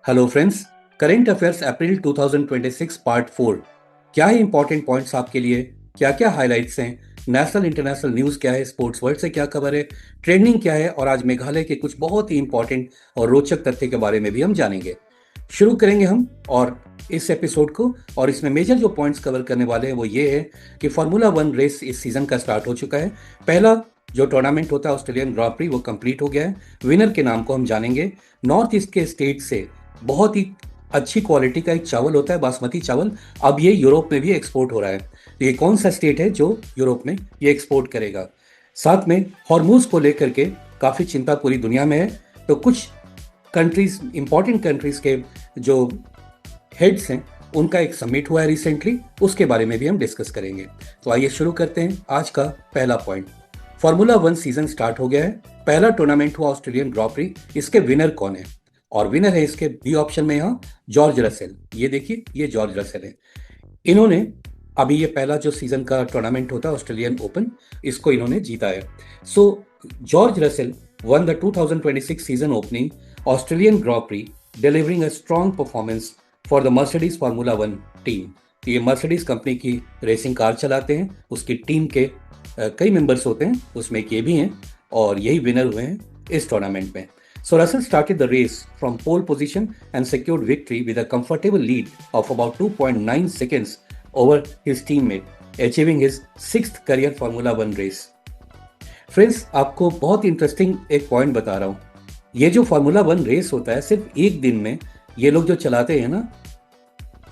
Hello friends. Current affairs अप्रैल 2026 part 4। क्या है important points आपके लिए? क्या क्या हाइलाइट्स हैं? नेशनल इंटरनेशनल न्यूज़ क्या है? स्पोर्ट्स वर्ल्ड से क्या खबर है? ट्रेंडिंग क्या है? और आज मेघालय के कुछ बहुत ही इंपॉर्टेंट और रोचक तथ्य के बारे में भी हम जानेंगे। शुरू करेंगे हम और इस एपिसोड को। और इसमें मेजर जो पॉइंट्स कवर करने वाले हैं वो ये है कि फार्मूला वन रेस इस सीजन का स्टार्ट हो चुका है। पहला जो टूर्नामेंट होता है ऑस्ट्रेलियन ग्रां प्री वो कंप्लीट हो गया है। विनर के नाम को हम जानेंगे। नॉर्थ ईस्ट के स्टेट से बहुत ही अच्छी क्वालिटी का एक चावल होता है बासमती चावल। अब ये यूरोप में भी एक्सपोर्ट हो रहा है। तो ये कौन सा स्टेट है जो यूरोप में ये एक्सपोर्ट करेगा? साथ में हॉर्मूज को लेकर के काफी चिंता पूरी दुनिया में है। तो कुछ कंट्रीज, इंपॉर्टेंट कंट्रीज के जो हेड्स हैं उनका एक समिट हुआ है रिसेंटली, उसके बारे में भी हम डिस्कस करेंगे। तो आइए शुरू करते हैं आज का पहला point. Formula one season start हो गया है। पहला टूर्नामेंट हुआ ऑस्ट्रेलियन ग्रां प्री। इसके विनर कौन है? और विनर है इसके बी ऑप्शन में यहाँ जॉर्ज रसेल। ये देखिए, ये जॉर्ज रसेल है। इन्होंने अभी ये पहला जो सीजन का टूर्नामेंट होता है ऑस्ट्रेलियन ओपन, इसको इन्होंने जीता है। So George Russell won the 2026 season opening Australian grand prix, delivering a strong performance for the Mercedes formula one team. तो ये मर्सिडीज कंपनी की रेसिंग कार चलाते हैं, उसकी टीम के कई मेंबर्स होते हैं, उसमें एक ये भी हैं और यही विनर हुए हैं इस टूर्नामेंट में। So Russell started the race from pole position and secured victory with a comfortable lead of about 2.9 seconds over his teammate, achieving his sixth career Formula One race. Friends, आपको बहुत interesting एक point बता रहा हूँ। ये जो formula one race होता है सिर्फ एक दिन में ये लोग जो चलाते हैं ना,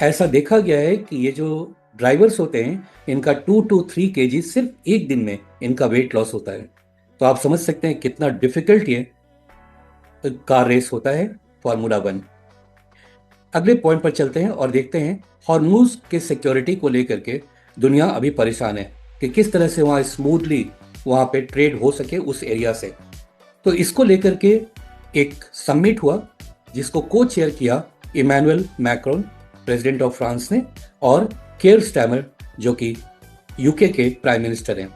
ऐसा देखा गया है कि ये जो ड्राइवर्स होते हैं इनका 2 to 3 kg सिर्फ एक दिन में इनका वेट लॉस होता है। तो आप समझ सकते हैं कितना डिफिकल्ट ये कार रेस होता है फार्मूला वन। अगले पॉइंट पर चलते हैं और देखते हैं हॉर्मूज के सिक्योरिटी को लेकर के दुनिया अभी परेशान है कि किस तरह से वहां स्मूथली वहां पे ट्रेड हो सके उस एरिया से। तो इसको लेकर के एक समिट हुआ जिसको को चेयर किया Emmanuel Macron, president of France ने, और केयर स्टैमर जो कि यूके के प्राइम मिनिस्टर हैं।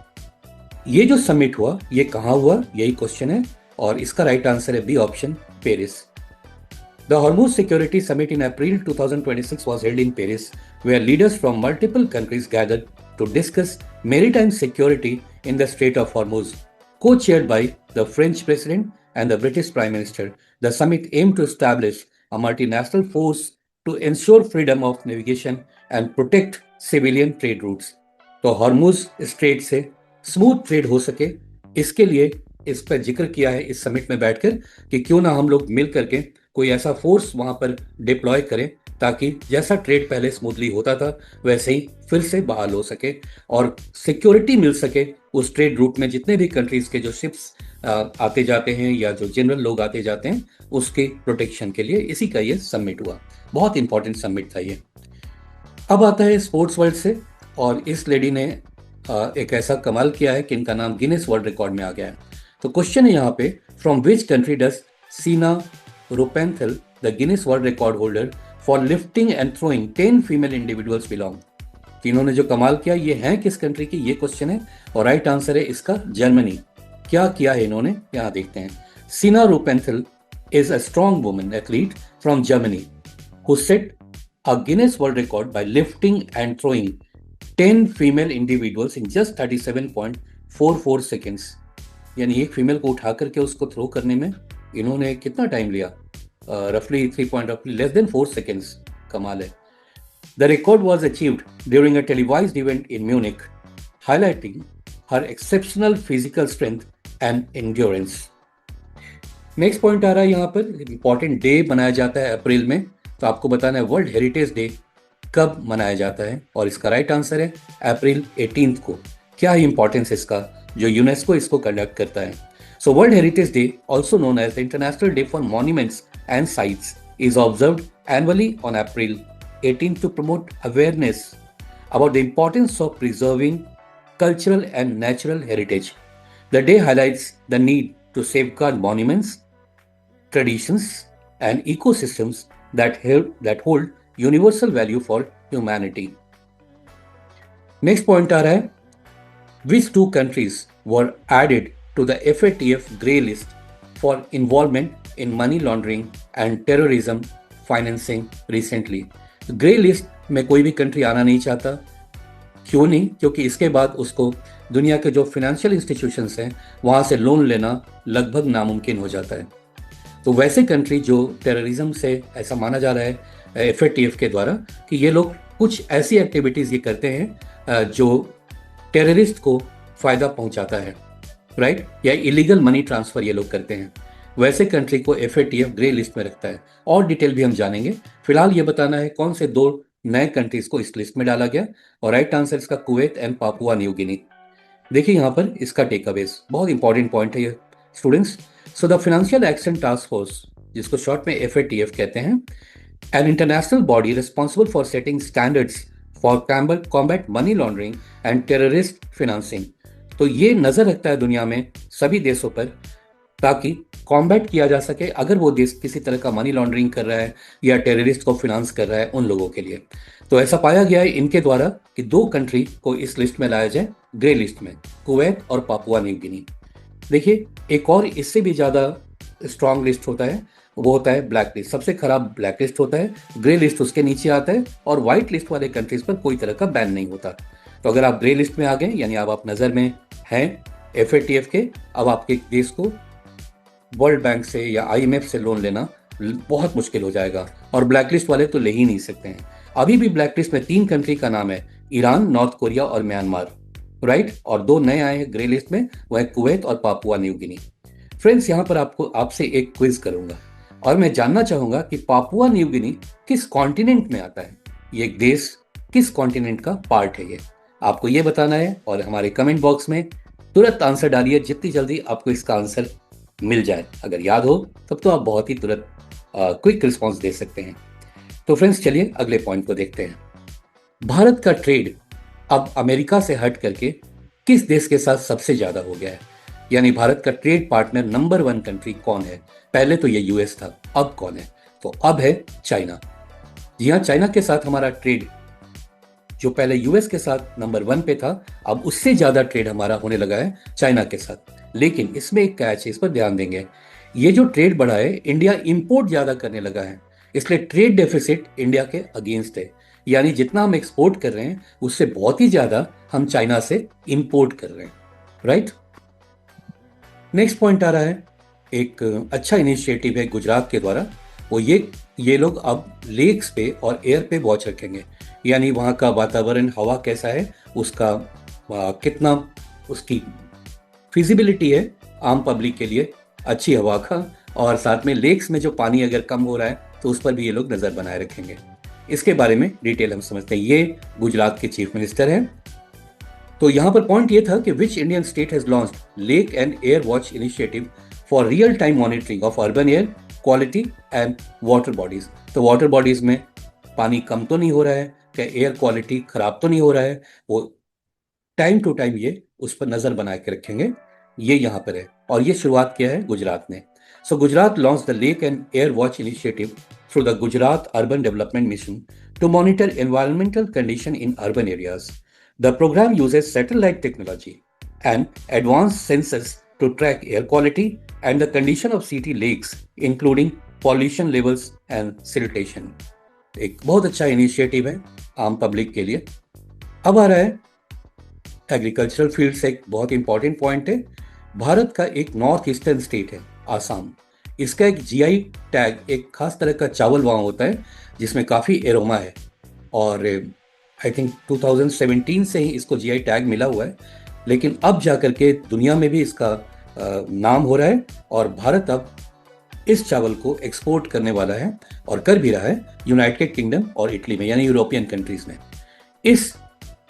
ये जो समिट हुआ ये कहाँ हुआ, यही क्वेश्चन है और इसका राइट आंसर है B option, Paris. The Hormuz Security Summit in April 2026 was held in Paris, where leaders from multiple countries gathered to discuss maritime security in the Strait of Hormuz. Co-chaired by the French President and the British Prime Minister, the summit aimed to establish a multinational force to ensure freedom of navigation and protect civilian trade routes. तो Hormuz strait से smooth trade हो सके, इसके लिए इस पर जिक्र किया है इस समिट में बैठकर कि क्यों ना हम लोग मिल करके कोई ऐसा फोर्स वहां पर डिप्लॉय करें ताकि जैसा ट्रेड पहले स्मूथली होता था वैसे ही फिर से बहाल हो सके और सिक्योरिटी मिल सके उस ट्रेड रूट में। जितने भी कंट्रीज के जो शिप्स आते जाते हैं या जो जनरल लोग आते जाते हैं उसके प्रोटेक्शन के लिए इसी का ये समिट हुआ। बहुत इंपॉर्टेंट समिट था ये। अब आता है स्पोर्ट्स वर्ल्ड से और इस लेडी ने एक ऐसा कमाल किया है कि इनका नाम गिनेस वर्ल्ड रिकॉर्ड में आ गया है। तो क्वेश्चन है यहाँ पे, from which country does Sina Ropenthal, the Guinness world record holder for lifting and throwing 10 female individuals belong. तो इन्होंने जो कमाल किया ये है किस कंट्री की, ये क्वेश्चन है और राइट आंसर है इसका जर्मनी। क्या किया है इन्होंने, यहाँ देखते हैं। Sina Ropenthal is a strong woman athlete from Germany who set a Guinness World Record by lifting and throwing 10 female individuals in just 37.44 seconds। यानी एक फीमेल को उठा करके उसको थ्रो करने में इन्होंने कितना टाइम लिया? रफली 3 seconds। कमाल है। The record was achieved during a televised event in Munich, highlighting her exceptional physical strength and endurance। Next point आ रहा है यहाँ पर, इंपॉर्टेंट डे मनाया जाता है अप्रैल में। तो आपको बताना है वर्ल्ड हेरिटेज डे कब मनाया जाता है और इसका राइट आंसर है अप्रैल 18 को। क्या है इंपॉर्टेंस इसका, जो यूनेस्को इसको कंडक्ट करता है। So world heritage day, also known as the international day for monuments and sites, is observed annually on April 18 to promote awareness about the importance of preserving cultural and natural heritage. The day highlights the need to safeguard monuments, traditions, and ecosystems that hold universal value for humanity. Next point आ रहा है, which two countries were added to the FATF grey list for involvement in money laundering and terrorism financing recently. Grey list में कोई भी country आना नहीं चाहता। क्यों नहीं? क्योंकि इसके बाद उसको दुनिया के जो फाइनेंशियल इंस्टीट्यूशंस हैं वहाँ से लोन लेना लगभग नामुमकिन हो जाता है। तो वैसे कंट्री जो टेररिज्म से, ऐसा माना जा रहा है एफएटीएफ के द्वारा कि ये लोग कुछ ऐसी एक्टिविटीज़ ये करते हैं जो टेररिस्ट को फ़ायदा पहुंचाता है, राइट, या इलीगल मनी ट्रांसफ़र ये लोग करते हैं, वैसे कंट्री को एफएटीएफ ग्रे लिस्ट में रखता है। और डिटेल भी हम जानेंगे। फिलहाल ये बताना है कौन से 2 नए कंट्रीज को इस लिस्ट में डाला गया, और राइट आंसर इसका Kuwait and Papua New Guinea. देखिए यहाँ पर इसका टेकअवेज, बहुत इंपॉर्टेंट पॉइंट है ये students. So the financial action task force, जिसको शॉर्ट में एफएटीएफ कहते हैं, an international body responsible for setting standards for combat money laundering and terrorist financing. तो ये नजर रखता है दुनिया में सभी देशों पर, ताकि कॉम्बैट किया जा सके अगर वो देश किसी तरह का मनी लॉन्ड्रिंग कर रहा है या टेररिस्ट को फिनांस कर रहा है उन लोगों के लिए। तो ऐसा पाया गया है इनके द्वारा कि 2 कंट्री को इस लिस्ट में लाया जाए, ग्रे लिस्ट में, कुवैत और पापुआ न्यू गिनी। देखिए एक और इससे भी ज़्यादा स्ट्रॉन्ग लिस्ट होता है, वो होता है ब्लैक लिस्ट। सबसे खराब ब्लैक लिस्ट होता है, ग्रे लिस्ट उसके नीचे आता है, और व्हाइट लिस्ट वाले कंट्रीज पर कोई तरह का बैन नहीं होता। तो अगर आप ग्रे लिस्ट में आ गए, यानी अब आप नज़र में हैं एफएटीएफ के, अब आपके देश को वर्ल्ड बैंक से या आईएमएफ से लोन लेना बहुत मुश्किल हो जाएगा, और ब्लैक लिस्ट वाले तो ले ही नहीं सकते हैं। अभी भी ब्लैक लिस्ट में 3 कंट्री का नाम है, ईरान, नॉर्थ कोरिया और म्यांमार, राइट, और 2 नए आए हैं ग्रे लिस्ट में, वह है कुवैत और पापुआ न्यू गिनी। फ्रेंड्स यहाँ पर आपसे एक क्विज करूंगा, और मैं जानना चाहूंगा कि पापुआ न्यू गिनी किस कॉन्टिनेंट में आता है, ये देश किस कॉन्टिनेंट का पार्ट है, ये आपको ये बताना है। और हमारे कमेंट बॉक्स में तुरंत आंसर डालिए, जितनी जल्दी आपको इसका आंसर मिल जाए। अगर याद हो तब तो आप बहुत ही तुरंत क्विक रिस्पॉन्स दे सकते हैं। तो फ्रेंड्स चलिए अगले पॉइंट को देखते हैं। भारत का ट्रेड अब अमेरिका से हट करके किस देश के साथ सबसे ज्यादा हो गया है, यानी भारत का ट्रेड पार्टनर नंबर 1 कंट्री कौन है? पहले तो ये यूएस था, अब कौन है? तो अब है चाइना। जी हाँ, चाइना के साथ हमारा ट्रेड, जो पहले यूएस के साथ नंबर 1 पे था, अब उससे ज्यादा ट्रेड हमारा होने लगा है चाइना के साथ। लेकिन इसमें एक कैच है, इस पर ध्यान देंगे। ये जो ट्रेड बढ़ा है, इंडिया इंपोर्ट ज्यादा करने लगा है, इसलिए ट्रेड डेफिसिट इंडिया के अगेंस्ट है। यानी जितना हम एक्सपोर्ट कर रहे हैं उससे बहुत ही ज्यादा हम चाइना से इंपोर्ट कर रहे हैं, राइट। नेक्स्ट पॉइंट आ रहा है, एक अच्छा इनिशिएटिव है गुजरात के द्वारा, वो ये लोग अब लेक्स पे और एयर पे वॉच रखेंगे, यानी वहाँ का वातावरण, हवा कैसा है, उसका कितना उसकी फिजिबिलिटी है आम पब्लिक के लिए अच्छी हवा का, और साथ में लेक्स में जो पानी अगर कम हो रहा है तो उस पर भी ये लोग नज़र बनाए रखेंगे। इसके बारे में डिटेल हम समझते हैं। ये गुजरात के चीफ मिनिस्टर हैं। तो यहाँ पर पॉइंट ये था कि which Indian state has launched lake and air watch initiative for real time monitoring of urban air quality and water bodies. तो वाटर बॉडीज में पानी कम तो नहीं हो रहा है, क्या एयर क्वालिटी खराब तो नहीं हो रहा है, वो टाइम टू टाइम ये उस पर नजर बना के रखेंगे। ये यहाँ पर है, और ये शुरुआत किया है गुजरात ने। So Gujarat launch the lake and air watch initiative through the Gujarat urban development mission to monitor environmental condition in urban areas. The program uses satellite technology and advanced sensors to track air quality and the condition of city lakes, including pollution levels and siltation. एक बहुत अच्छा initiative है आम public के लिए। अब आ रहा है एग्रीकल्चरल फील्ड से एक बहुत इंपॉर्टेंट पॉइंट है। भारत का एक नॉर्थ ईस्टर्न स्टेट है आसाम, इसका एक जीआई टैग, एक खास तरह का चावल वहाँ होता है जिसमें काफ़ी एरोमा है, और आई थिंक 2017 से ही इसको जीआई टैग मिला हुआ है, लेकिन अब जाकर के दुनिया में भी इसका नाम हो रहा है, और भारत अब इस चावल को एक्सपोर्ट करने वाला है और कर भी रहा है यूनाइटेड किंगडम और इटली में, यानी यूरोपियन कंट्रीज में। इस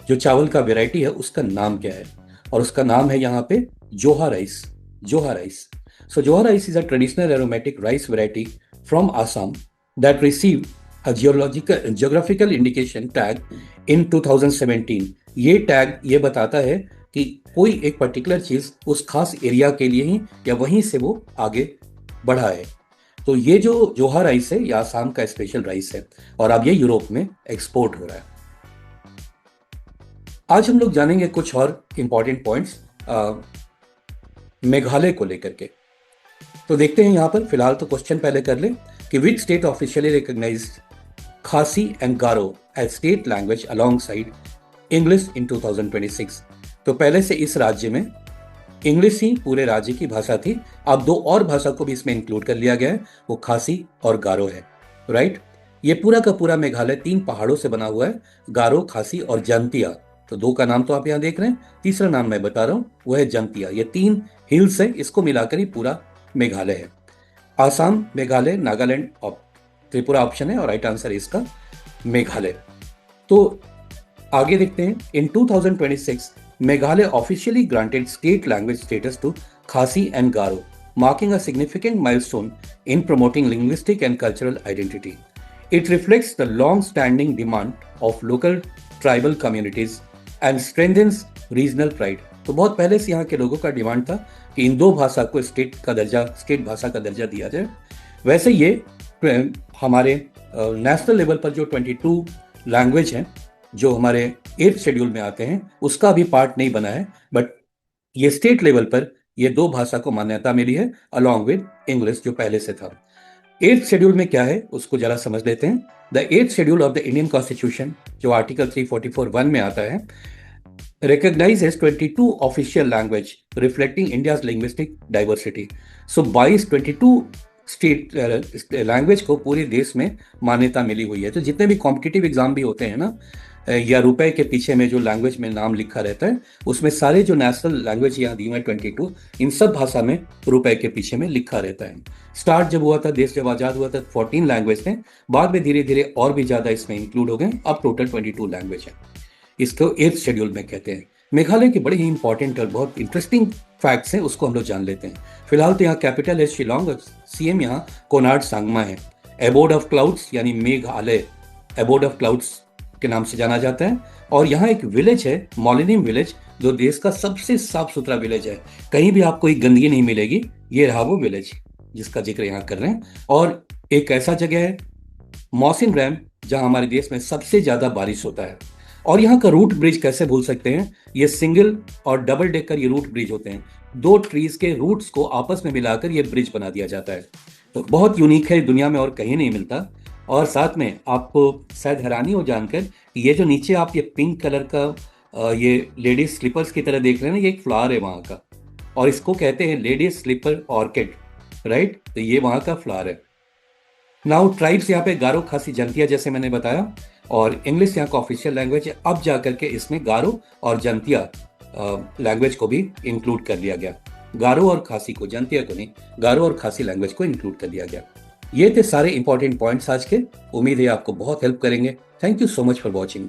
जो चावल का वेराइटी है उसका नाम क्या है, और उसका नाम है यहाँ पे जोहा राइस। जोहा राइस। सो जोहा rice is a traditional aromatic rice variety from Assam that receive a geographical indication tag in 2017। ये टैग ये बताता है कि कोई एक पर्टिकुलर चीज उस खास एरिया के लिए ही या वहीं से वो आगे बढ़ा है। तो ये जो जोहा राइस है ये आसाम का स्पेशल राइस है, और अब ये यूरोप में एक्सपोर्ट हो रहा है। आज हम लोग जानेंगे कुछ और इंपॉर्टेंट पॉइंट्स मेघालय को लेकर के। तो देखते हैं यहाँ पर, फिलहाल तो क्वेश्चन पहले कर ले। कि which state officially recognised Khasi and Garo as state language alongside English in 2026। तो पहले से इस राज्य में इंग्लिश ही पूरे राज्य की भाषा थी, अब दो और भाषा को भी इसमें इंक्लूड कर लिया गया है, वो खासी और गारो है। राइट। ये पूरा का पूरा मेघालय 3 पहाड़ों से बना हुआ है, गारो, खासी और जंतिया। तो 2 का नाम तो आप यहाँ देख रहे हैं, तीसरा नाम मैं बता रहा हूं वो है जंतिया। ये 3 हिल्स है, इसको मिलाकर ही पूरा मेघालय है। आसाम, मेघालय, नागालैंड और त्रिपुरा ऑप्शन है, और राइट आंसर है इसका मेघालय। तो आगे देखते हैं। In 2026 Meghalaya officially granted state language status to Khasi and Garo, marking a significant milestone in promoting linguistic and cultural identity. It reflects the long-standing demand of local tribal communities and strengthens regional pride. तो बहुत पहले से यहाँ के लोगों का demand था कि इन 2 भाषा को स्टेट भाषा का दर्जा दिया जाए। वैसे ये हमारे नेशनल लेवल पर जो 22 लैंग्वेज हैं जो हमारे 8th शेड्यूल में आते हैं उसका भी पार्ट नहीं बना है, बट ये स्टेट लेवल पर ये 2 भाषा को मान्यता मिली है अलॉन्ग विद इंग्लिश जो पहले से था। 8th शेड्यूल में क्या है उसको जरा समझ लेते हैं। The 8th schedule of the Indian constitution जो आर्टिकल 344(1) में आता है, recognizes 22 official language reflecting India's linguistic diversity. So 22 state language को पूरे देश में मान्यता मिली हुई है। तो जितने भी कॉम्पिटिटिव एग्जाम भी होते हैं ना, या रुपए के पीछे में जो लैंग्वेज में नाम लिखा रहता है उसमें सारे जो नेशनल लैंग्वेज यहाँ दी हुई 22, इन सब भाषा में रुपए के पीछे में लिखा रहता है। स्टार्ट जब हुआ था, देश जब आजाद हुआ था, 14 लैंग्वेज थे, बाद में धीरे धीरे और भी ज्यादा इसमें इंक्लूड हो गए, अब टोटल 22 लैंग्वेज है। इसको 8th शेड्यूल में कहते हैं। मेघालय के बड़े ही इंपॉर्टेंट और बहुत इंटरेस्टिंग फैक्ट्स हैं, उसको हम लोग जान लेते हैं। फिलहाल तो यहाँ कैपिटल है शिलोंग और सीएम यहाँ कोनार्ड सांगमा है। एबोर्ड ऑफ क्लाउड्स यानी मेघालय एबोर्ड ऑफ क्लाउड्स के नाम से जाना जाता है। और यहाँ एक विलेज है मोलिनिम विलेज, जो देश का सबसे साफ सुथरा विलेज है, कहीं भी आपको एक गंदगी नहीं मिलेगी। ये रहा वो विलेज जिसका जिक्र यहाँ कर रहे हैं। और एक ऐसा जगह है मौसिन रैम जहाँ हमारे देश में सबसे ज्यादा बारिश होता है। और यहाँ का रूट ब्रिज कैसे भूल सकते हैं, ये सिंगल और डबल डेकर ये रूट ब्रिज होते हैं। 2 ट्रीज के रूट्स को आपस में मिलाकर ये ब्रिज बना दिया जाता है। तो बहुत यूनिक है, दुनिया में और कहीं नहीं मिलता। और साथ में आपको शायद हैरानी हो जानकर, ये जो नीचे आप ये पिंक कलर का ये लेडीज स्लीपर्स की तरह देख रहे हैं ना, ये एक फ्लावर है वहाँ का, और इसको कहते हैं लेडीज स्लीपर ऑर्किड। राइट, तो ये वहाँ का फ्लावर है। नाउ ट्राइब्स यहाँ पे गारो, खासी, जंतिया जैसे मैंने बताया, और इंग्लिश यहाँ का ऑफिशियल लैंग्वेज है। अब जाकर के इसमें गारो और जंतिया लैंग्वेज को भी इंक्लूड कर लिया गया। गारो और खासी को, जंतिया को नहीं, गारो और खासी लैंग्वेज को इंक्लूड कर लिया गया। ये थे सारे इंपॉर्टेंट पॉइंट्स आज के। उम्मीद है आपको बहुत हेल्प करेंगे। Thank you so much for watching.